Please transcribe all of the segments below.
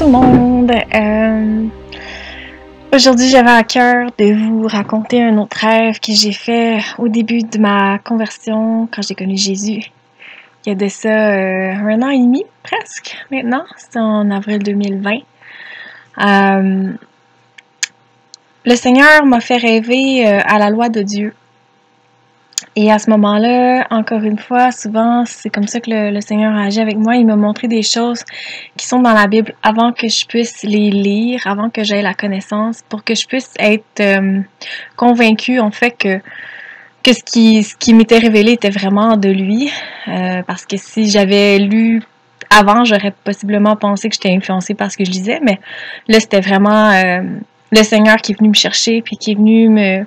tout le monde. Aujourd'hui, j'avais à cœur de vous raconter un autre rêve que j'ai fait au début de ma conversion quand j'ai connu Jésus. Il y a de ça un an et demi presque maintenant. C'était en avril 2020. Le Seigneur m'a fait rêver à la loi de Dieu. Et à ce moment-là, encore une fois, souvent, c'est comme ça que le Seigneur a agi avec moi. Il m'a montré des choses qui sont dans la Bible avant que je puisse les lire, avant que j'aie la connaissance, pour que je puisse être convaincue, en fait, que ce qui m'était révélé était vraiment de lui. Parce que si j'avais lu avant, j'aurais possiblement pensé que j'étais influencée par ce que je lisais, mais là, c'était vraiment le Seigneur qui est venu me chercher, puis qui est venu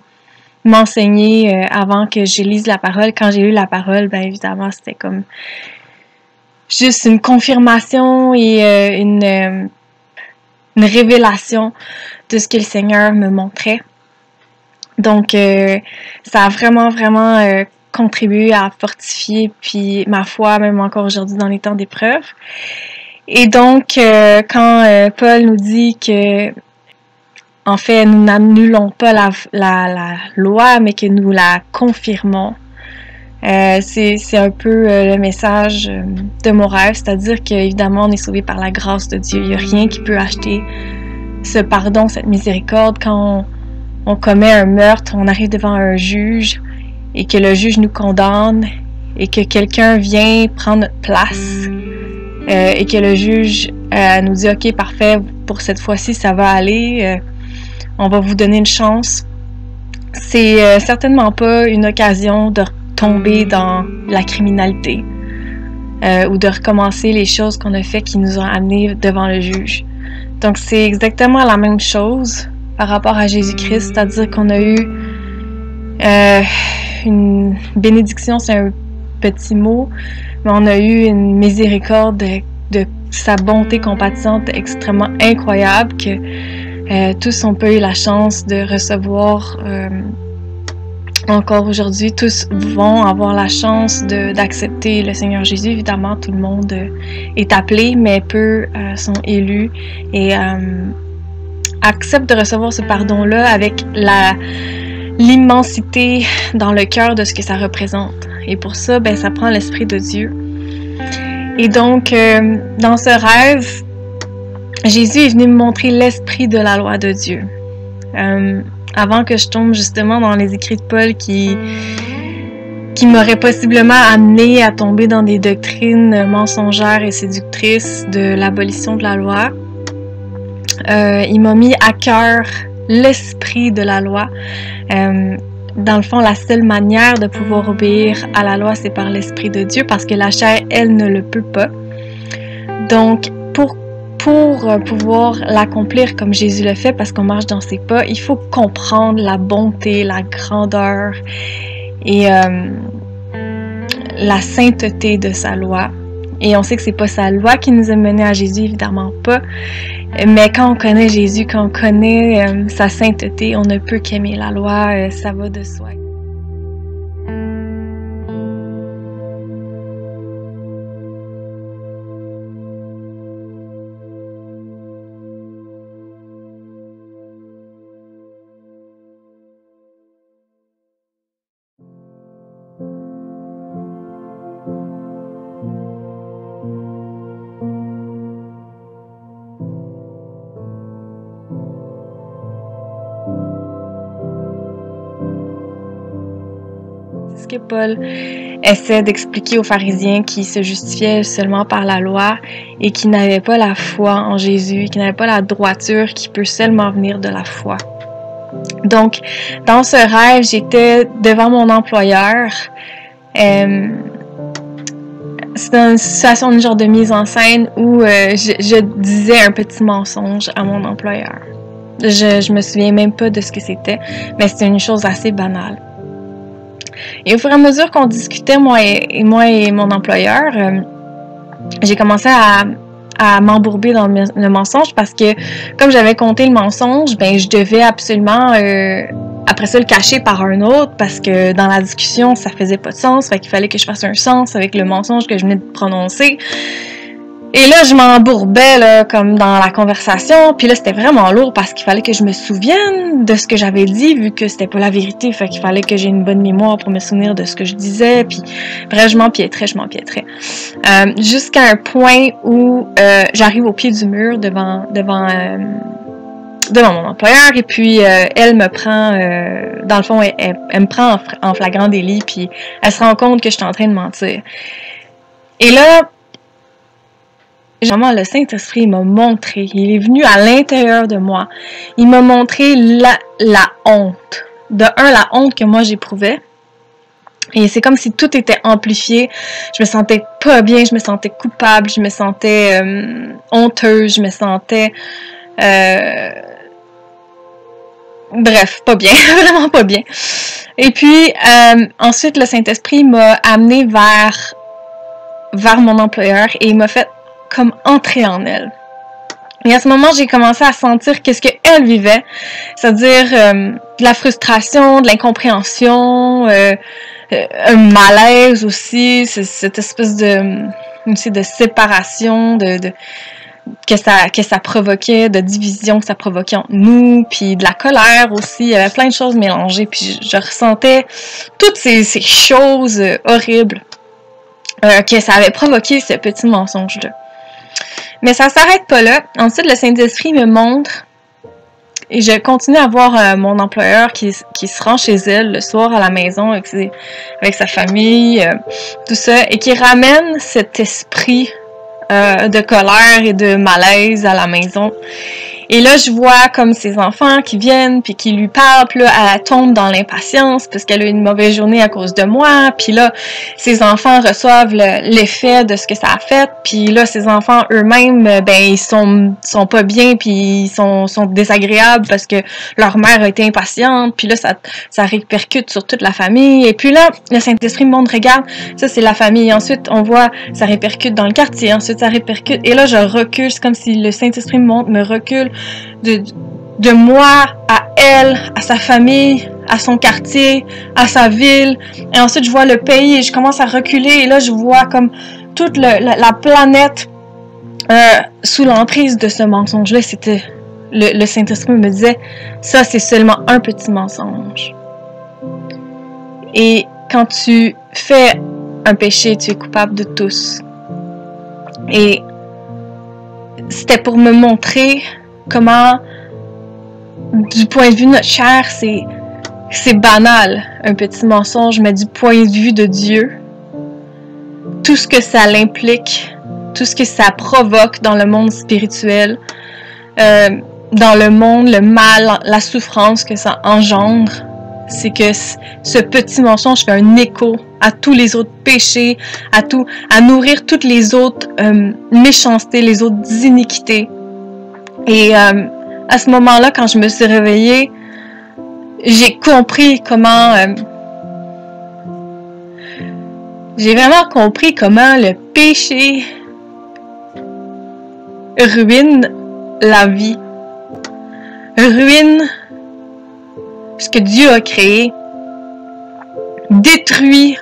m'enseigner avant que je lise la parole. Quand j'ai lu la parole, bien évidemment, c'était comme juste une confirmation et une révélation de ce que le Seigneur me montrait. Donc, ça a vraiment contribué à fortifier puis ma foi, même encore aujourd'hui dans les temps d'épreuve. Et donc, quand Paul nous dit que en fait, nous n'annulons pas la loi, mais que nous la confirmons. C'est un peu le message de mon rêve, c'est-à-dire qu'évidemment, on est sauvé par la grâce de Dieu. Il n'y a rien qui peut acheter ce pardon, cette miséricorde. Quand on commet un meurtre, on arrive devant un juge et que le juge nous condamne et que quelqu'un vient prendre notre place et que le juge nous dit « Ok, parfait, pour cette fois-ci, ça va aller. On va vous donner une chance. » C'est certainement pas une occasion de tomber dans la criminalité ou de recommencer les choses qu'on a fait qui nous ont amenés devant le juge. Donc c'est exactement la même chose par rapport à Jésus-Christ, c'est-à-dire qu'on a eu une bénédiction, c'est un petit mot, mais on a eu une miséricorde de sa bonté compatissante extrêmement incroyable que tous ont pas eu la chance de recevoir encore aujourd'hui. Tous vont avoir la chance d'accepter le Seigneur Jésus. Évidemment, tout le monde est appelé, mais peu sont élus et acceptent de recevoir ce pardon-là avec l'immensité dans le cœur de ce que ça représente. Et pour ça, ben, ça prend l'Esprit de Dieu. Et donc, dans ce rêve, Jésus est venu me montrer l'esprit de la loi de Dieu. Avant que je tombe justement dans les écrits de Paul qui m'auraient possiblement amené à tomber dans des doctrines mensongères et séductrices de l'abolition de la loi, il m'a mis à cœur l'esprit de la loi. Dans le fond, la seule manière de pouvoir obéir à la loi, c'est par l'Esprit de Dieu, parce que la chair, elle, ne le peut pas. Donc, pour pouvoir l'accomplir comme Jésus le fait, parce qu'on marche dans ses pas, il faut comprendre la bonté, la grandeur et la sainteté de sa loi. Et on sait que c'est pas sa loi qui nous a menés à Jésus, évidemment pas. Mais quand on connaît Jésus, quand on connaît sa sainteté, on ne peut qu'aimer la loi, ça va de soi. Ce que Paul essaie d'expliquer aux pharisiens qui se justifiaient seulement par la loi et qui n'avaient pas la foi en Jésus, qui n'avaient pas la droiture qui peut seulement venir de la foi. Donc, dans ce rêve, j'étais devant mon employeur. C'est une situation, une genre de mise en scène où je disais un petit mensonge à mon employeur. Je me souviens même pas de ce que c'était, mais c'était une chose assez banale. Et au fur et à mesure qu'on discutait, moi et mon employeur, j'ai commencé à m'embourber dans le mensonge parce que, comme j'avais compté le mensonge, ben je devais absolument, après ça, le cacher par un autre parce que dans la discussion, ça faisait pas de sens, fait qu'il fallait que je fasse un sens avec le mensonge que je venais de prononcer. Et là, je m'embourbais, là, comme dans la conversation. Puis là, c'était vraiment lourd parce qu'il fallait que je me souvienne de ce que j'avais dit, vu que c'était pas la vérité. Fait qu'il fallait que j'ai une bonne mémoire pour me souvenir de ce que je disais. Puis, bref, je m'empiétrais. Jusqu'à un point où j'arrive au pied du mur devant mon employeur. Et puis, elle me prend... dans le fond, elle me prend en flagrant délit. Puis, elle se rend compte que je suis en train de mentir. Et là... Vraiment, le Saint-Esprit m'a montré, il est venu à l'intérieur de moi, il m'a montré la honte. De un, la honte que moi j'éprouvais, et c'est comme si tout était amplifié, je me sentais pas bien, je me sentais coupable, je me sentais honteuse, je me sentais... bref, pas bien, vraiment pas bien. Et puis, ensuite, le Saint-Esprit m'a amené vers mon employeur, et il m'a fait comme entrer en elle. Et à ce moment, j'ai commencé à sentir qu'est-ce qu'elle vivait, c'est-à-dire de la frustration, de l'incompréhension, un malaise aussi, cette espèce de séparation, que ça provoquait, de division que ça provoquait entre nous, puis de la colère aussi, il y avait plein de choses mélangées, puis je ressentais toutes ces choses horribles que ça avait provoqué ce petit mensonge-là. Mais ça s'arrête pas là. Ensuite, le Saint-Esprit me montre, et je continue à voir mon employeur qui se rend chez elle le soir à la maison avec sa famille, tout ça, et qui ramène cet esprit de colère et de malaise à la maison. Et là, je vois comme ses enfants qui viennent, puis qui lui parlent, puis là, elle tombe dans l'impatience parce qu'elle a eu une mauvaise journée à cause de moi, puis là, ses enfants reçoivent l'effet de ce que ça a fait, puis là, ses enfants eux-mêmes, ben, ils sont pas bien, puis ils sont désagréables parce que leur mère a été impatiente, puis là, ça répercute sur toute la famille, et puis là, le Saint-Esprit me montre, regarde, ça c'est la famille, ensuite, on voit, ça répercute dans le quartier, ensuite, ça répercute, et là, je recule, c'est comme si le Saint-Esprit me recule de moi à elle, à sa famille, à son quartier, à sa ville, et ensuite je vois le pays et je commence à reculer, et là je vois comme toute la planète sous l'emprise de ce mensonge-là. C'était le Saint-Esprit me disait, ça c'est seulement un petit mensonge, et quand tu fais un péché, tu es coupable de tous. Et c'était pour me montrer comment, du point de vue de notre chair, c'est banal, un petit mensonge, mais du point de vue de Dieu, tout ce que ça l'implique, tout ce que ça provoque dans le monde spirituel, dans le monde, le mal, la souffrance que ça engendre, c'est que ce petit mensonge fait un écho à tous les autres péchés, à nourrir toutes les autres méchancetés, les autres iniquités. Et à ce moment-là, quand je me suis réveillée, j'ai compris comment... j'ai vraiment compris comment le péché ruine la vie, ruine ce que Dieu a créé, détruit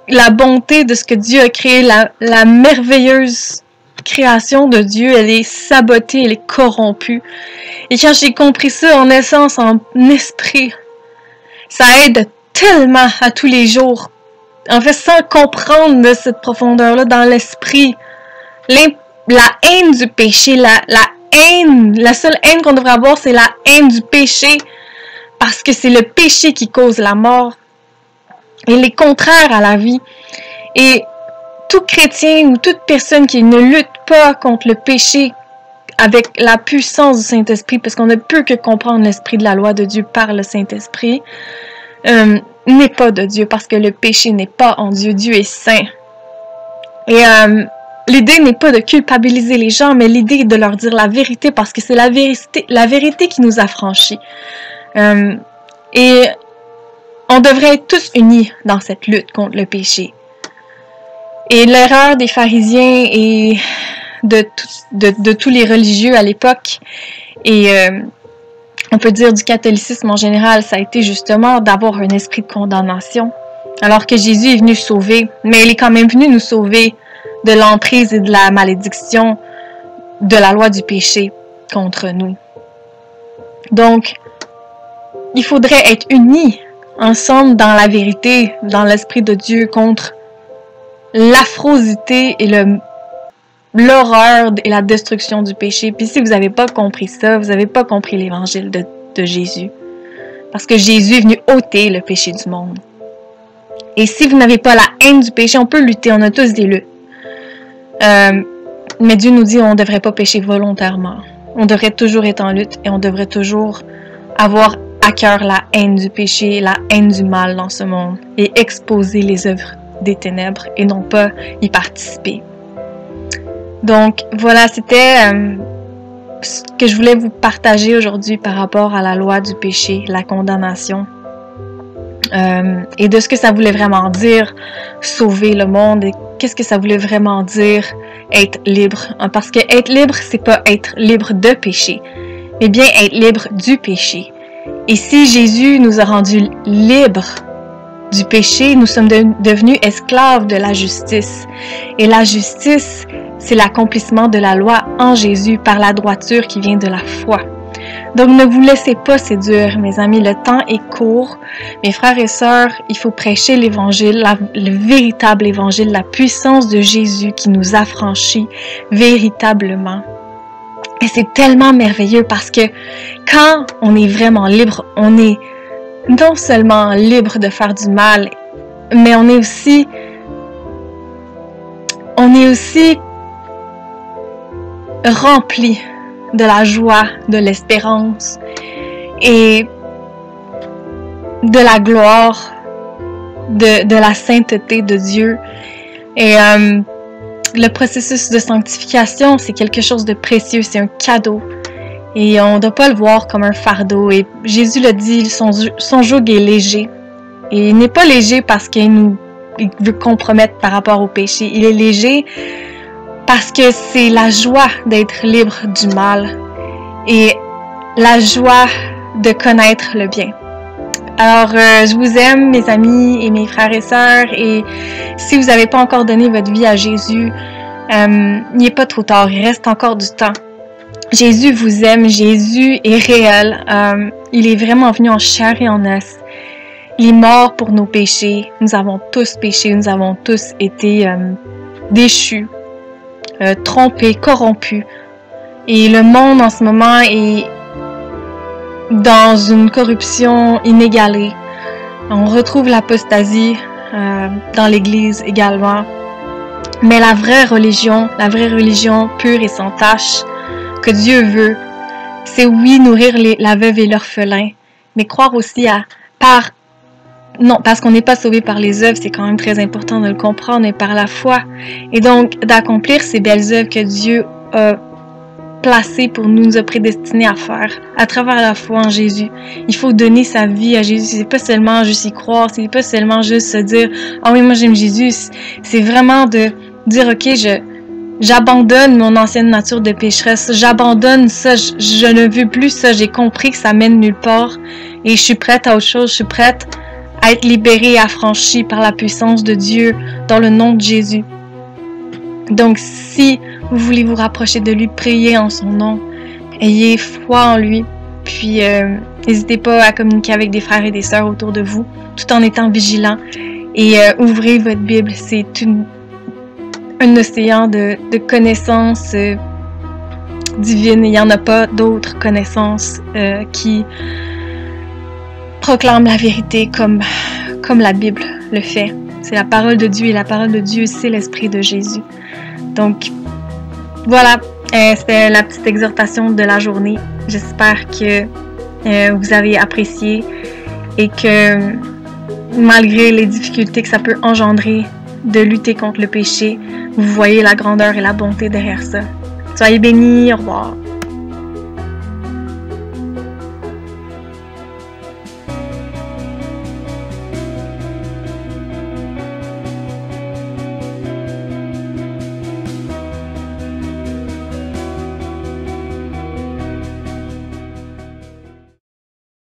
la bonté de ce que Dieu a créé, la merveilleuse création de Dieu, elle est sabotée, elle est corrompue. Et quand j'ai compris ça en essence, en esprit, ça aide tellement à tous les jours. En fait, sans comprendre de cette profondeur-là dans l'esprit, la haine du péché, la seule haine qu'on devrait avoir, c'est la haine du péché, parce que c'est le péché qui cause la mort. Il est contraire à la vie. Et tout chrétien ou toute personne qui ne lutte pas contre le péché avec la puissance du Saint-Esprit, parce qu'on ne peut que comprendre l'esprit de la loi de Dieu par le Saint-Esprit, n'est pas de Dieu, parce que le péché n'est pas en Dieu. Dieu est saint. Et l'idée n'est pas de culpabiliser les gens, mais l'idée est de leur dire la vérité, parce que c'est la vérité qui nous affranchit. Et on devrait être tous unis dans cette lutte contre le péché. Et l'erreur des pharisiens et de tous les religieux à l'époque, et on peut dire du catholicisme en général, ça a été justement d'avoir un esprit de condamnation, alors que Jésus est venu sauver, mais il est quand même venu nous sauver de l'emprise et de la malédiction de la loi du péché contre nous. Donc, il faudrait être unis ensemble dans la vérité, dans l'Esprit de Dieu, contre l'affrosité et l'horreur et la destruction du péché. Puis si vous n'avez pas compris ça, vous n'avez pas compris l'évangile de Jésus. Parce que Jésus est venu ôter le péché du monde. Et si vous n'avez pas la haine du péché, on peut lutter, on a tous des luttes. Mais Dieu nous dit qu'on ne devrait pas pécher volontairement. On devrait toujours être en lutte et on devrait toujours avoir à cœur la haine du péché, la haine du mal dans ce monde et exposer les œuvres des ténèbres et non pas y participer. Donc voilà, c'était ce que je voulais vous partager aujourd'hui par rapport à la loi du péché, la condamnation et de ce que ça voulait vraiment dire sauver le monde et qu'est-ce que ça voulait vraiment dire être libre. Parce que être libre, c'est pas être libre de péché, mais bien être libre du péché. Et si Jésus nous a rendus libres du péché, nous sommes devenus esclaves de la justice. Et la justice, c'est l'accomplissement de la loi en Jésus par la droiture qui vient de la foi. Donc ne vous laissez pas séduire, mes amis, le temps est court. Mes frères et sœurs, il faut prêcher l'évangile, le véritable évangile, la puissance de Jésus qui nous affranchit véritablement. Et c'est tellement merveilleux parce que quand on est vraiment libre, on est non seulement libre de faire du mal, mais on est aussi rempli de la joie, de l'espérance et de la gloire, de la sainteté de Dieu. Et le processus de sanctification, c'est quelque chose de précieux, c'est un cadeau. Et on ne doit pas le voir comme un fardeau. Et Jésus le dit, son joug est léger. Et il n'est pas léger parce qu'il veut compromettre par rapport au péché. Il est léger parce que c'est la joie d'être libre du mal et la joie de connaître le bien. Alors, je vous aime, mes amis et mes frères et sœurs, et si vous n'avez pas encore donné votre vie à Jésus, il n'est pas trop tard, il reste encore du temps. Jésus vous aime, Jésus est réel, il est vraiment venu en chair et en os. Il est mort pour nos péchés, nous avons tous péché, nous avons tous été déchus, trompés, corrompus. Et le monde en ce moment est dans une corruption inégalée. On retrouve l'apostasie dans l'Église également. Mais la vraie religion pure et sans tache que Dieu veut, c'est oui nourrir la veuve et l'orphelin, mais croire aussi non, parce qu'on n'est pas sauvé par les œuvres, c'est quand même très important de le comprendre, mais par la foi. Et donc, d'accomplir ces belles œuvres que Dieu a placées pour nous a prédestinés à faire, à travers la foi en Jésus. Il faut donner sa vie à Jésus. C'est pas seulement juste y croire, c'est pas seulement juste se dire « Ah oui, moi j'aime Jésus ». C'est vraiment de dire « Ok, j'abandonne mon ancienne nature de pécheresse, j'abandonne ça, je ne veux plus ça, j'ai compris que ça mène nulle part et je suis prête à autre chose, je suis prête à être libérée et affranchie par la puissance de Dieu dans le nom de Jésus. » Donc, si vous voulez vous rapprocher de lui, priez en son nom, ayez foi en lui, puis n'hésitez pas à communiquer avec des frères et des sœurs autour de vous, tout en étant vigilant, et ouvrez votre Bible, c'est un océan de connaissances divines, il n'y en a pas d'autres connaissances qui proclament la vérité comme la Bible le fait. C'est la parole de Dieu et la parole de Dieu, c'est l'Esprit de Jésus. Donc, voilà, c'était la petite exhortation de la journée. J'espère que vous avez apprécié et que malgré les difficultés que ça peut engendrer de lutter contre le péché, vous voyez la grandeur et la bonté derrière ça. Soyez bénis, au revoir.